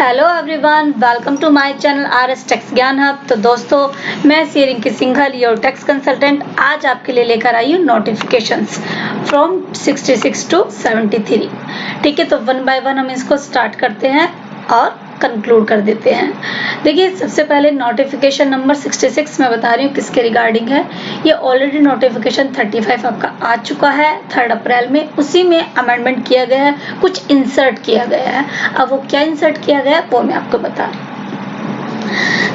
Hello everyone, welcome to my channel RS Tax Gyan Hub. तो दोस्तों, मैं C Rinki Singhal, your tax consultant, आज आपके लिए लेकर आई हूँ नोटिफिकेशंस फ्रॉम 66 टू 73। ठीक है, तो वन बाय वन हम इसको स्टार्ट करते हैं और कंक्लूड कर देते हैं। देखिए, सबसे पहले नोटिफिकेशन नंबर 66 मैं बता रही हूँ किसके रिगार्डिंग है। ये ऑलरेडी नोटिफिकेशन 35 आपका आ चुका है 3 अप्रैल में। उसी में अमेंडमेंट किया गया है, कुछ इंसर्ट किया गया है। अब वो क्या इंसर्ट किया गया है वो मैं आपको बता रही हूँ।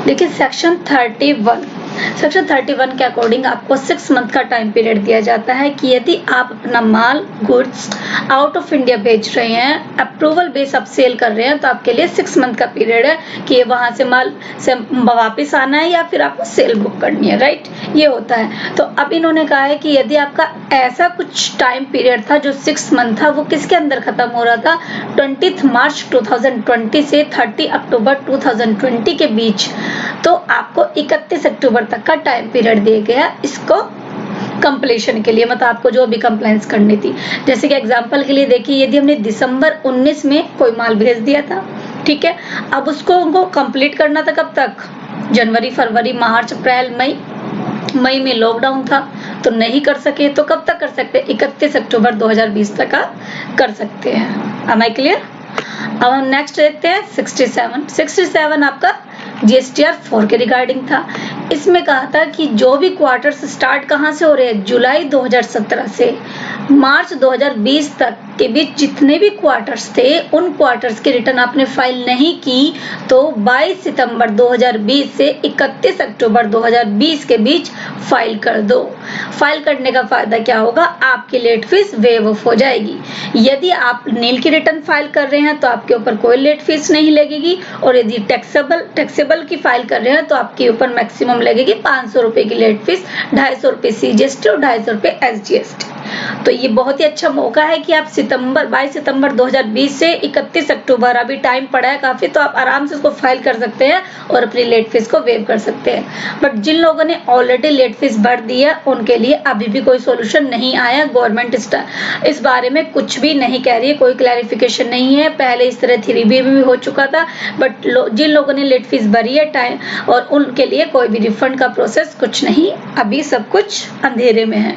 देखिए, सेक्शन 31 के अकॉर्डिंग आपको 6 मंथ का टाइम पीरियड दिया जाता है कि यदि आप अपना माल गुड्स आउट ऑफ इंडिया बेच रहे हैं, अप्रूवल बेस आप सेल कर रहे हैं, तो आपके लिए 6 मंथ का पीरियड है कि वहां से माल से वापस आना है या फिर आपको सेल बुक करनी है, राइट। ये होता है। तो अब इन्होंने कहा है कि यदि आपका ऐसा कुछ टाइम पीरियड था जो 6 मंथ था, वो किसके अंदर खत्म हो रहा था, 20 मार्च 2020 से 30 अक्टूबर 2020 के बीच, तो आपको 31 अक्टूबर तक का टाइम पीरियड दिया गया इसको कंप्लीशन के लिए। मतलब आपको जो भी कंप्लायंस करनी थी, जैसे कि एग्जांपल के लिए देखिए, यदि हमने दिसंबर 19 में कोई माल भेज दिया था, ठीक है, अब उसको उनको कंप्लीट करना था कब तक, जनवरी, फरवरी, मार्च, अप्रैल, मई में लॉकडाउन था तो नहीं कर सके, तो कब तक कर सकते, 31 अक्टूबर 2020 तक का कर सकते हैं। Am I clear. अब हम नेक्स्ट देखते हैं 67 आपका GSTR 4 के रिगार्डिंग था। इसमें कहा था कि जो भी क्वार्टर्स स्टार्ट कहाँ से हो रहे हैं, जुलाई 2017 से मार्च 2020 तक के बीच जितने भी क्वार्टर्स थे, उन क्वार्टर्स की रिटर्न आपने फाइल नहीं की तो 22 सितंबर 2020 से 31 अक्टूबर 2020 के बीच फाइल कर दो। फाइल करने का फायदा क्या होगा, आपकी लेट फीस वेव ऑफ हो जाएगी। यदि आप नील की रिटर्न फाइल कर रहे हैं तो आपके ऊपर कोई लेट फीस नहीं लगेगी, और यदि टैक्सेबल की फाइल कर रहे हैं तो आपके ऊपर मैक्सिमम लगेगी 500 रुपए की लेट फीस, 250 रुपए CGST और 250 रुपए SGST। तो ये बहुत ही अच्छा मौका है कि आप 22 सितंबर 2020 से 31 अक्टूबर, अभी टाइम पड़ा है काफी, तो आप आराम से उसको फाइल कर सकते हैं और अपनी लेट फीस को वेव कर सकते हैं। बट जिन लोगों ने ऑलरेडी लेट फीस भर दी है, उनके लिए अभी भी कोई सोल्यूशन नहीं आया। गवर्नमेंट इस बारे में कुछ भी नहीं कह रही है, कोई क्लैरिफिकेशन नहीं है। पहले इस तरह 3B भी हो चुका था, बट जिन लोगों ने लेट फीस भरी है टाइम, और उनके लिए कोई भी रिफंड का प्रोसेस कुछ नहीं, अभी सब कुछ अंधेरे में है।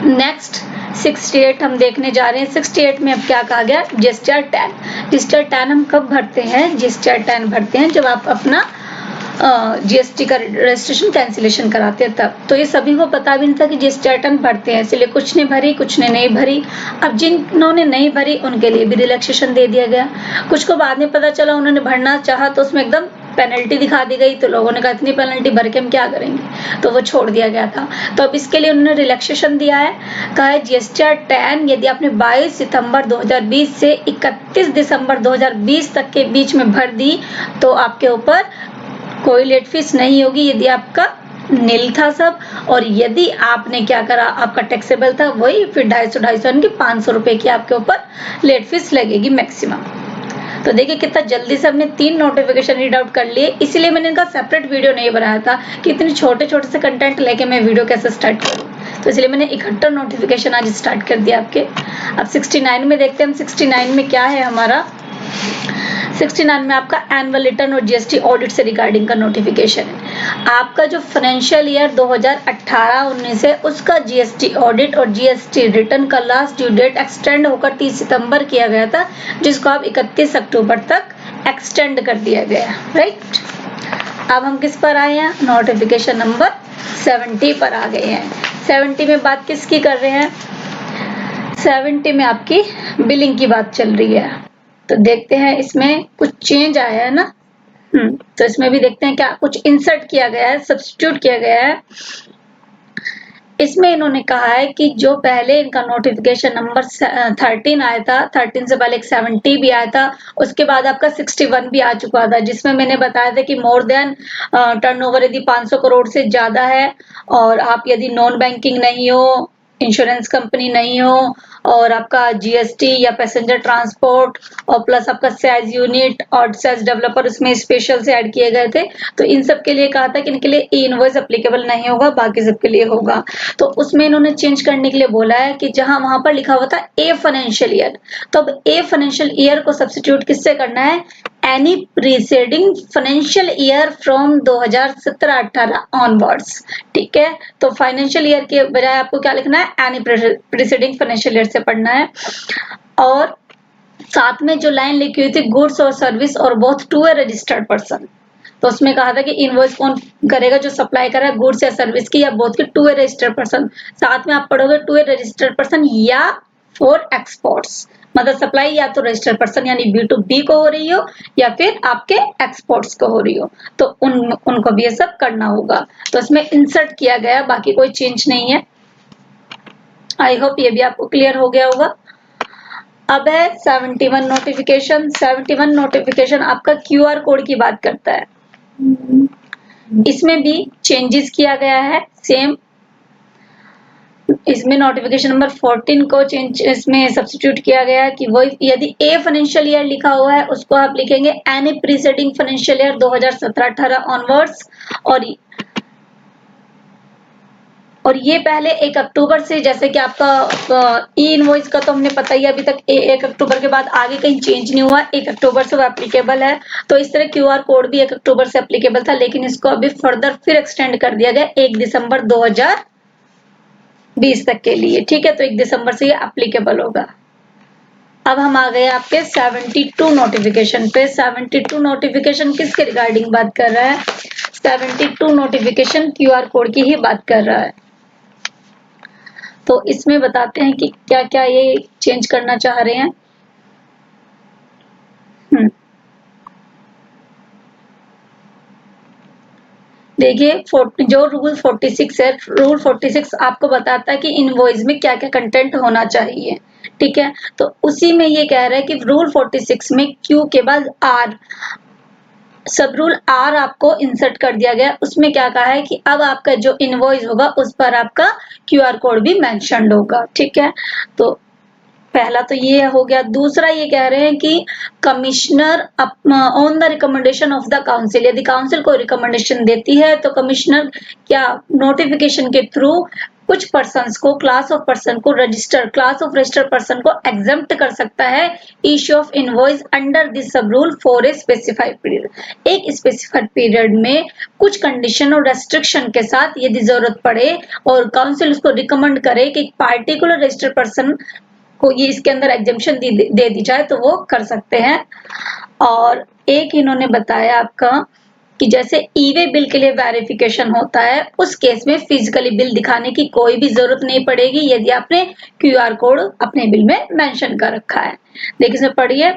नेक्स्ट 68 हम देखने जा रहे हैं। 68 में अब क्या कहा गया, GSTR 10। GSTR 10 हम कब भरते हैं, GSTR 10 भरते हैं जब आप अपना GST का रजिस्ट्रेशन कैंसिलेशन कराते हैं तब। तो ये सभी को पता भी नहीं था कि GSTR 10 भरते हैं, इसलिए कुछ ने भरी, कुछ ने नहीं भरी। अब जिन्होंने नहीं भरी उनके लिए भी रिलैक्सेशन दे दिया गया। कुछ को बाद में पता चला उन्होंने भरना चाहा तो उसमें एकदम पेनल्टी दिखा दी गई, तो लोगों ने कहा इतनी पेनल्टी भर के हम क्या करेंगे, तो वो छोड़ दिया गया था। तो अब इसके लिए उन्होंने रिलैक्सेशन दिया है। कहा है GSTR 10 यदि आपने 22 सितंबर 2020 से 31 दिसंबर 2020 तक के बीच में भर दी तो आपके ऊपर कोई लेट फीस नहीं होगी, यदि आपका नील था सब। और यदि आपने क्या करा, आपका टैक्सेबल था, वही फिर 250 500 रुपए की आपके ऊपर लेट फीस लगेगी मैक्सिमम। तो देखिए कितना जल्दी से हमने 3 नोटिफिकेशन रीड आउट कर लिए। इसीलिए मैंने इनका सेपरेट वीडियो नहीं बनाया था कि इतने छोटे छोटे से कंटेंट लेके मैं वीडियो कैसे स्टार्ट करूँ, तो इसलिए मैंने इकट्ठा नोटिफिकेशन आज स्टार्ट कर दिया आपके। अब 69 में देखते हैं हम 69 में क्या है हमारा। 69 में आपका एनुअल रिटर्न और GST ऑडिट से रिगार्डिंग का नोटिफिकेशन है। आपका जो फाइनेंशियल ईयर 2018-19 है उसका GST ऑडिट और GST रिटर्न का लास्ट ड्यू डेट एक्सटेंड होकर 30 सितंबर किया गया था, जिसको आप 31 अक्टूबर तक एक्सटेंड कर दिया गया, राइट। अब हम किस पर आए हैं, नोटिफिकेशन नंबर 70 पर आ गए हैं। 70 में बात किसकी कर रहे हैं, 70 में आपकी बिलिंग की बात चल रही है। तो देखते हैं इसमें कुछ चेंज आया है ना। तो इसमें भी देखते हैं क्या कुछ इंसर्ट किया गया है, सब्स्टिट्यूट किया गया है। इसमें इन्होंने कहा है कि जो पहले इनका नोटिफिकेशन नंबर 13 आया था, 13 से पहले एक 70 भी आया था, उसके बाद आपका 61 भी आ चुका था, जिसमें मैंने बताया था कि मोर देन टर्नओवर यदि 500 करोड़ से ज्यादा है, और आप यदि नॉन बैंकिंग नहीं हो, इंश्योरेंस कंपनी नहीं हो, और आपका GST या पैसेंजर ट्रांसपोर्ट, और प्लस आपका सेज यूनिट और सेज डेवलपर उसमें स्पेशल से ऐड किए गए थे, तो इन सब के लिए कहा था कि इनके लिए इनवॉइस एप्लीकेबल नहीं होगा, बाकी सब के लिए होगा। तो उसमें इन्होंने चेंज करने के लिए बोला है कि जहां वहां पर लिखा हुआ था ए फाइनेंशियल ईयर, तो अब ए फाइनेंशियल ईयर को सब्स्टिट्यूट किससे करना है, any preceding financial year from 2017-18 onwards. ठीक है, तो फाइनेंशियल ईयर के बजाय आपको क्या लिखना है, एनी प्रीसीडिंग फाइनेंशियल ईयर से पढ़ना है। और साथ में जो लाइन लिखी हुई थी गुड्स और सर्विस और both to a registered person, तो उसमें कहा था कि इनवॉइस कौन करेगा, जो सप्लाई कर रहा है गुड्स या सर्विस की या बोथ की टू ए रजिस्टर्ड पर्सन। साथ में आप पढ़ोगे टू ए रजिस्टर्ड पर्सन या फॉर एक्सपोर्ट्स, मतलब सप्लाई या तो रजिस्टर्ड पर्सन यानी B2B को हो रही हो या फिर आपके एक्सपोर्ट्स को हो रही हो, तो उनको भी ये सब करना होगा। तो इसमें इंसर्ट किया गया, बाकी कोई चेंज नहीं है। आई होप ये भी आपको क्लियर हो गया होगा। अब है 71 नोटिफिकेशन। 71 नोटिफिकेशन आपका QR कोड की बात करता है। इसमें भी चेंजेस किया गया है सेम। इसमें नोटिफिकेशन नंबर 14 को चेंज इसमें सब्स्टिट्यूट किया गया है कि वो यदि ए फाइनेंशियल ईयर लिखा हुआ है उसको आप लिखेंगे any preceding financial year 2017-18 onwards. और ये पहले 1 अक्टूबर से, जैसे कि आपका ई इनवॉइस का तो हमने पता ही, अभी तक 1 अक्टूबर के बाद आगे कहीं चेंज नहीं हुआ, 1 अक्टूबर से वो एप्लीकेबल है। तो इस तरह QR कोड भी 1 अक्टूबर से एप्लीकेबल था, लेकिन इसको अभी फर्दर फिर एक्सटेंड कर दिया गया 1 दिसंबर 2020 तक के लिए। ठीक है, तो 1 दिसंबर से ये एप्लीकेबल होगा। अब हम आ गए आपके 72 नोटिफिकेशन पे। 72 नोटिफिकेशन किसके रिगार्डिंग बात कर रहा है, 72 नोटिफिकेशन QR कोड की ही बात कर रहा है। तो इसमें बताते हैं कि क्या क्या ये चेंज करना चाह रहे हैं। देखिए जो रूल 46 है, रूल 46 आपको बताता है कि इनवॉइस में क्या क्या कंटेंट होना चाहिए। ठीक है, तो उसी में ये कह रहा है कि रूल 46 में Q के बाद R, सब रूल R आपको इंसर्ट कर दिया गया। उसमें क्या कहा है कि अब आपका जो इनवॉइस होगा उस पर आपका QR कोड भी मेंशन्ड होगा। ठीक है, तो पहला तो ये हो गया। दूसरा ये कह रहे हैं कि commissioner on the recommendation of the council, यदि काउंसिल को रिकमेंडेशन देती है तो कमिश्नर क्या नोटिफिकेशन के थ्रू कुछ पर्सन्स को, क्लास ऑफ पर्सन को क्लास ऑफ रजिस्टर्ड पर्सन को एग्जम्प्ट कर सकता है issue of invoice under this sub rule for a specified period. एक स्पेसिफाइड पीरियड में कुछ कंडीशन और रेस्ट्रिक्शन के साथ यदि जरूरत पड़े और काउंसिल उसको रिकमेंड करे कि पार्टिकुलर रजिस्टर्ड पर्सन को ये इसके अंदर एग्जेम्पशन दे दी जाए तो वो कर सकते हैं। और एक इन्होंने बताया आपका कि जैसे ई-वे बिल के लिए वेरिफिकेशन होता है, उस केस में फिजिकली बिल दिखाने की कोई भी जरूरत नहीं पड़ेगी यदि आपने QR कोड अपने बिल में मेंशन कर रखा है। देखिए इसमें पढ़िए,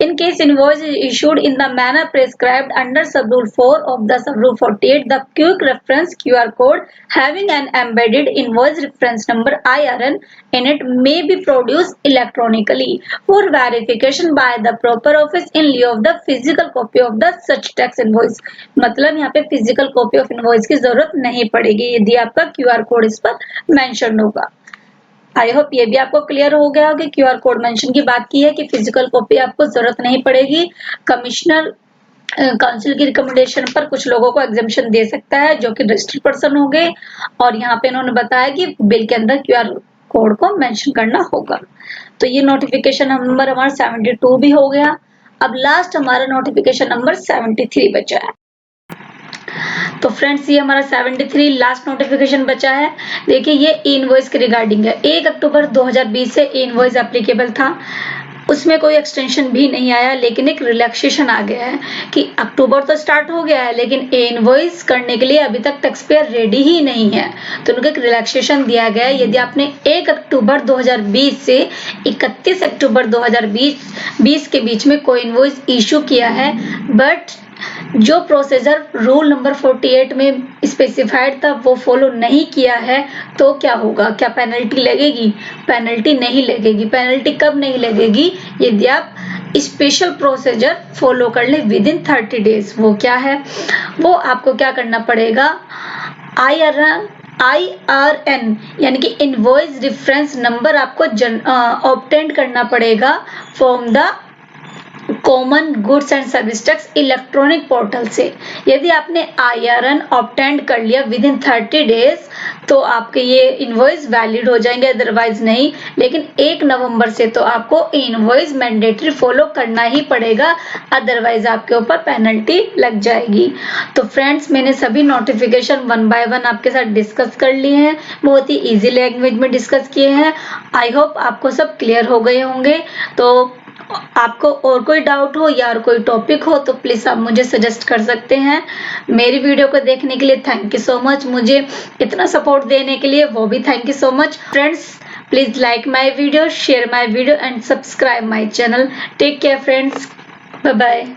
in case invoice is issued in the manner prescribed under sub rule 4 of the sub rule 48, the quick reference QR code having an embedded invoice reference number IRN in it may be produced electronically for verification by the proper office in lieu of the physical copy of the such tax invoice। मतलब यहाँ पे physical copy of invoice की जरूरत नहीं पड़ेगी यदि आपका QR code इस पर मेंशन होगा। आई होप ये भी आपको क्लियर हो गया होगा। QR कोड मेंशन की बात की है कि फिजिकल कॉपी आपको जरूरत नहीं पड़ेगी। कमिश्नर काउंसिल की रिकमेंडेशन पर कुछ लोगों को एग्जेम्पशन दे सकता है जो कि रजिस्टर्ड पर्सन हो गए। और यहाँ पे इन्होंने बताया कि बिल के अंदर QR कोड को मेंशन करना होगा। तो ये नोटिफिकेशन नंबर हमारा 72 भी हो गया। अब लास्ट हमारा नोटिफिकेशन नंबर 73 बचा है। तो फ्रेंड्स ये हमारा 73 लास्ट नोटिफिकेशन बचा है। देखिए ये इनवॉइस के रिगार्डिंग है। 1 अक्टूबर 2020 से इनवॉइस एप्लीकेबल था, उसमें कोई एक्सटेंशन भी नहीं आया, लेकिन एक रिलैक्सेशन आ गया है कि अक्टूबर तो स्टार्ट हो गया है लेकिन इनवॉइस करने के लिए अभी तक टैक्स पेयर रेडी ही नहीं है, तो उनको एक रिलैक्सेशन दिया गया है। यदि आपने 1 अक्टूबर 2020 से 31 अक्टूबर 2020 के बीच में कोई इनवॉइस इशू किया है बट जो प्रोसीजर रूल नंबर 48 में स्पेसिफाइड था वो फॉलो नहीं किया है तो क्या होगा, क्या पेनल्टी लगेगी? पेनल्टी नहीं लगेगी। पेनल्टी कब नहीं लगेगी? यदि आप स्पेशल प्रोसीजर फॉलो कर ले विद इन 30 डेज। वो क्या है? वो आपको क्या करना पड़ेगा, IRN यानी कि इनवॉइस रेफरेंस नंबर आपको ऑब्टेन करना पड़ेगा from the common goods and service tax electronic portal से। यदि आपने IRN ऑब्टेंड कर लिया विद इन 30 डेज तो आपके ये इनवॉइस वैलिड हो जाएंगे, अदरवाइज नहीं। लेकिन 1 नवंबर से तो आपको इनवॉइस मैंडेटरी फॉलो करना ही पड़ेगा, अदरवाइज आपके ऊपर पेनल्टी लग जाएगी। तो फ्रेंड्स, मैंने सभी नोटिफिकेशन 1 बाय 1 आपके साथ डिस्कस कर लिए हैं, बहुत ही इजी लैंग्वेज में डिस्कस किए हैं। आई होप आपको सब क्लियर हो गए होंगे। तो आपको और कोई डाउट हो या और कोई टॉपिक हो तो प्लीज आप मुझे सजेस्ट कर सकते हैं। मेरी वीडियो को देखने के लिए थैंक यू सो मच, मुझे इतना सपोर्ट देने के लिए वो भी thank you so much. Friends, please like my video, share my video and subscribe my channel. Take care friends, bye bye.